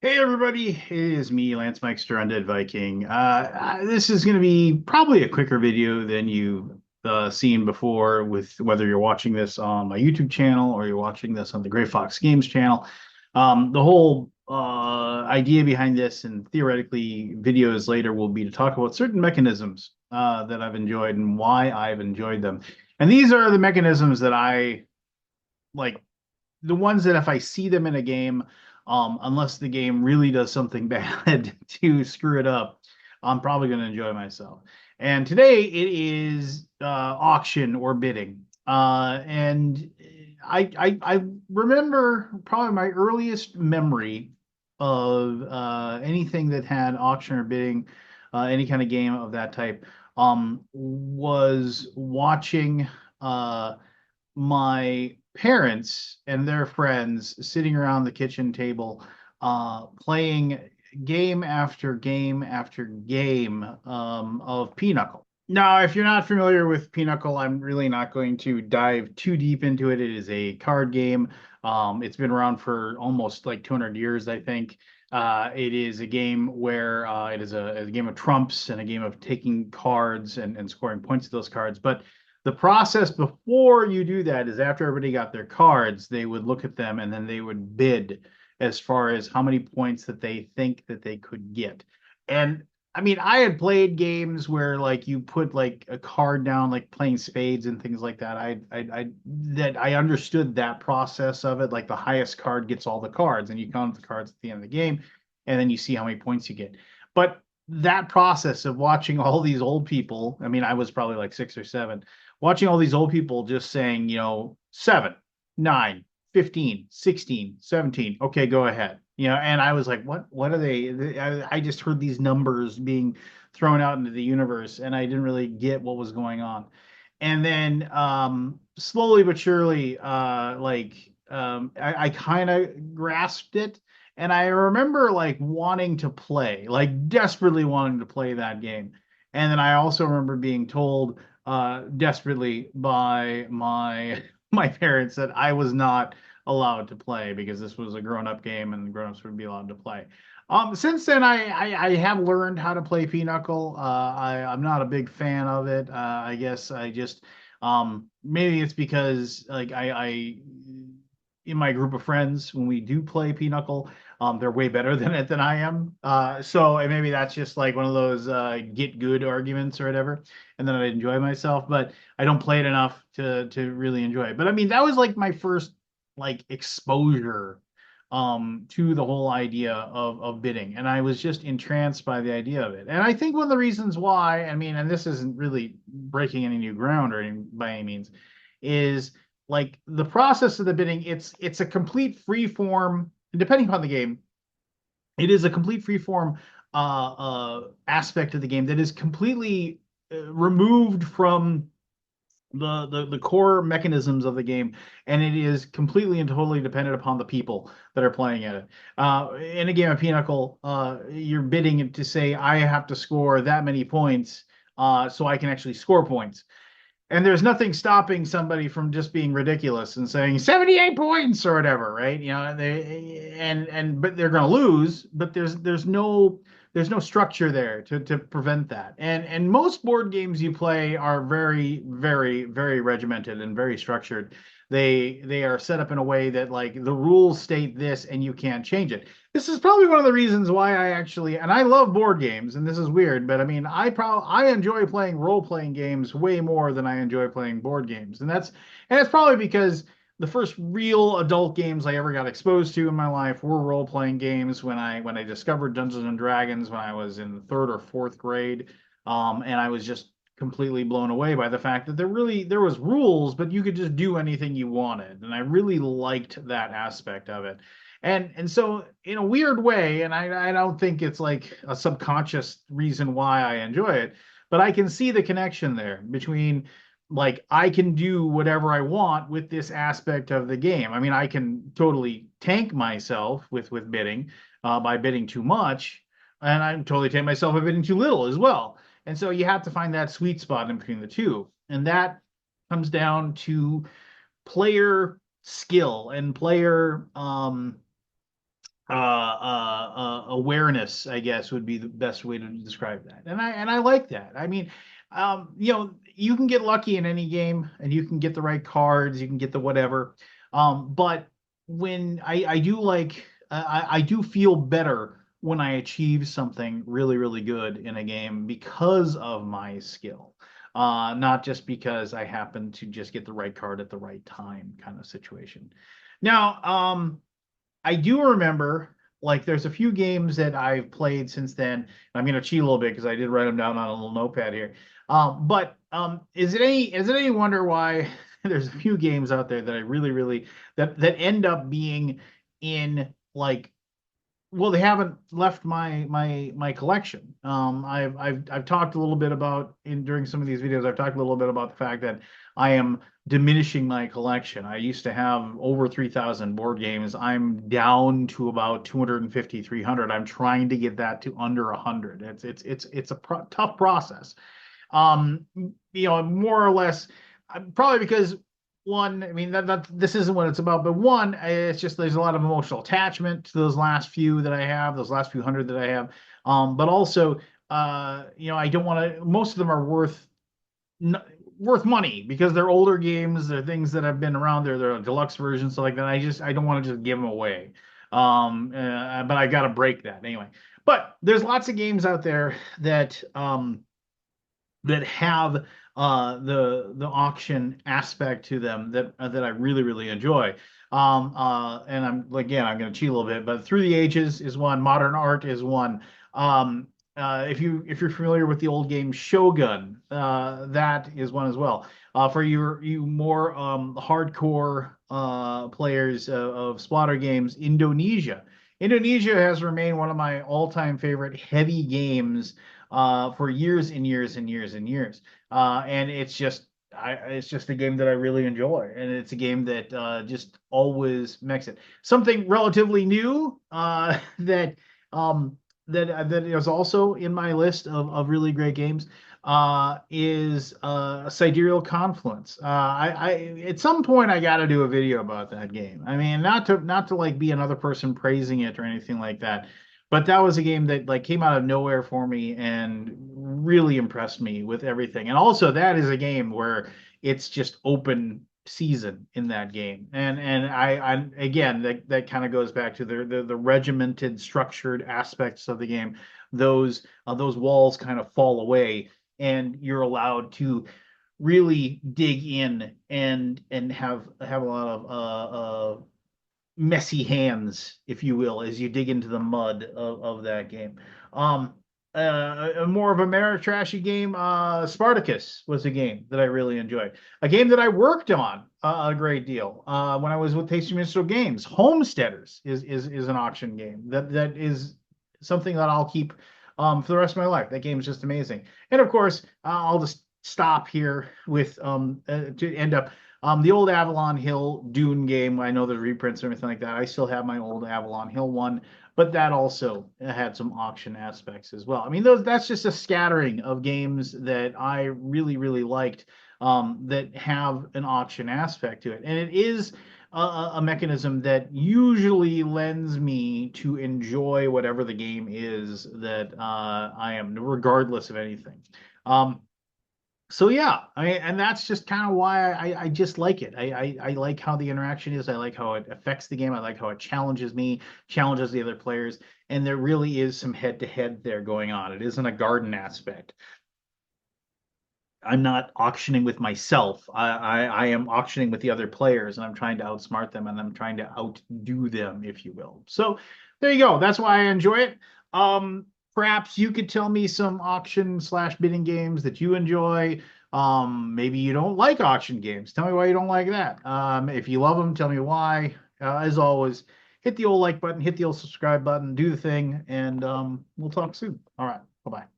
Hey everybody, it is me, Lance Meister, Undead Viking. This is going to be probably a quicker video than you've seen before, with whether you're watching this on my YouTube channel or you're watching this on the Gray Fox Games channel. The whole idea behind this, and theoretically videos later, will be to talk about certain mechanisms that I've enjoyed and why I've enjoyed them. And these are the mechanisms that I like, the ones that if I see them in a game, unless the game really does something bad to screw it up, I'm probably going to enjoy myself. And today it is auction or bidding. And I remember probably my earliest memory of anything that had auction or bidding, any kind of game of that type, was watching my parents and their friends sitting around the kitchen table, playing game after game after game of Pinochle. Now, if you're not familiar with Pinochle, I'm really not going to dive too deep into it. It is a card game. It's been around for almost like 200 years, I think. It is a game where it is a game of trumps and a game of taking cards and scoring points to those cards. But the process before you do that is, after everybody got their cards, they would look at them and then they would bid as far as how many points that they think that they could get. And I mean, I had played games where like you put like a card down, like playing spades and things like that. I understood that process of it. Like the highest card gets all the cards, and you count the cards at the end of the game, and then you see how many points you get. But that process of watching all these old people, I mean, I was probably like 6 or 7, watching all these old people just saying, 7, 9, 15, 16, 17. Okay, go ahead. And I was like, what are they? I just heard these numbers being thrown out into the universe, and I didn't really get what was going on. And then slowly but surely, I kind of grasped it. And I remember like wanting to play, like desperately wanting to play that game. And then I also remember being told desperately by my my parents that I was not allowed to play because this was a grown-up game and grown-ups would be allowed to play. Since then, I have learned how to play Pinochle. I'm not a big fan of it. I guess I just maybe it's because like I in my group of friends, when we do play Pinochle, they're way better than it than I am. So and maybe that's just like one of those get good arguments or whatever, and then I enjoy myself. But I don't play it enough to really enjoy it. But I mean, that was like my first like exposure to the whole idea of bidding, and I was just entranced by the idea of it. And I think one of the reasons why, I mean, and this isn't really breaking any new ground or by any means, is like the process of the bidding. It's a complete free form, and depending upon the game, it is a complete free form aspect of the game that is completely removed from the core mechanisms of the game, and it is completely and totally dependent upon the people that are playing at it. In a game of Pinochle, you're bidding to say I have to score that many points, so I can actually score points. And there's nothing stopping somebody from just being ridiculous and saying 78 points or whatever, right? But they're going to lose, but there's no structure there to prevent that. And most board games you play are very very very regimented and very structured. They are set up in a way that like the rules state this and you can't change it. This is probably one of the reasons why I actually, and I love board games, and this is weird, but I mean, I enjoy playing role-playing games way more than I enjoy playing board games. And it's probably because the first real adult games I ever got exposed to in my life were role-playing games when I discovered Dungeons and Dragons when I was in third or fourth grade. And I was just completely blown away by the fact that there was rules, but you could just do anything you wanted. And I really liked that aspect of it. And so in a weird way, and I don't think it's like a subconscious reason why I enjoy it, but I can see the connection there between like I can do whatever I want with this aspect of the game. I mean, I can totally tank myself with bidding by bidding too much, and I'm totally tank myself by bidding too little as well. And so you have to find that sweet spot in between the two, and that comes down to player skill and player awareness, I guess, would be the best way to describe that. And I like that. I mean, you can get lucky in any game, and you can get the right cards, you can get the whatever. But when I do like, I do feel better when I achieve something really, really good in a game because of my skill. Not just because I happen to just get the right card at the right time kind of situation. Now, I do remember like there's a few games that I've played since then. I'm going to cheat a little bit because I did write them down on a little notepad here. But is it any wonder why there's a few games out there that I really really that end up being in like, well, they haven't left my collection. I've talked a little bit about in during some of these videos. I've talked a little bit about the fact that I am diminishing my collection. I used to have over 3,000 board games. I'm down to about 250, 300. I'm trying to get that to under 100. It's a tough process. Um, More or less, probably because one, I mean that this isn't what it's about, but one, it's just there's a lot of emotional attachment to those last few that I have, those last few hundred that I have. But also, I don't want to. Most of them are worth money because they're older games. They're things that have been around. They're deluxe versions, so like that. I don't want to just give them away. But I got to break that anyway. But there's lots of games out there that have the auction aspect to them that I really really enjoy. And I'm going to cheat a little bit, but Through the Ages is one. Modern Art is one. If you're familiar with the old game Shogun, that is one as well. For you more hardcore players of Splatter games, Indonesia. Indonesia has remained one of my all-time favorite heavy games for years and years and years and years. And it's just a game that I really enjoy, and it's a game that just always makes it. Something relatively new that is also in my list of really great games is Sidereal Confluence. I at some point I got to do a video about that game. I mean, not to like be another person praising it or anything like that, but that was a game that like came out of nowhere for me and really impressed me with everything. And also that is a game where it's just open season in that game. And I again that kind of goes back to the regimented, structured aspects of the game. Those walls kind of fall away, and you're allowed to really dig in and have a lot of messy hands, if you will, as you dig into the mud of that game. More of a trashy game, Spartacus was a game that I really enjoyed. A game that I worked on a great deal when I was with Tasty Minstrel Games. Homesteaders is an auction game that is something that I'll keep for the rest of my life. That game is just amazing. And of course, I'll just stop here with to end up the old Avalon Hill Dune game. I know the reprints and everything like that. I still have my old Avalon Hill one, but that also had some auction aspects as well. I mean, that's just a scattering of games that I really, really liked that have an auction aspect to it. And it is a mechanism that usually lends me to enjoy whatever the game is that I am, regardless of anything. So yeah, and that's just kind of why I just like it. I like how the interaction is. I like how it affects the game. I like how it challenges me, challenges the other players, and there really is some head-to-head there going on. It isn't a garden aspect. I'm not auctioning with myself. I am auctioning with the other players, and I'm trying to outsmart them, and I'm trying to outdo them, if you will. So there you go. That's why I enjoy it. Perhaps you could tell me some auction slash bidding games that you enjoy. Maybe you don't like auction games. Tell me why you don't like that. If you love them, tell me why. As always, hit the old like button, hit the old subscribe button, do the thing, and we'll talk soon. All right. Bye-bye.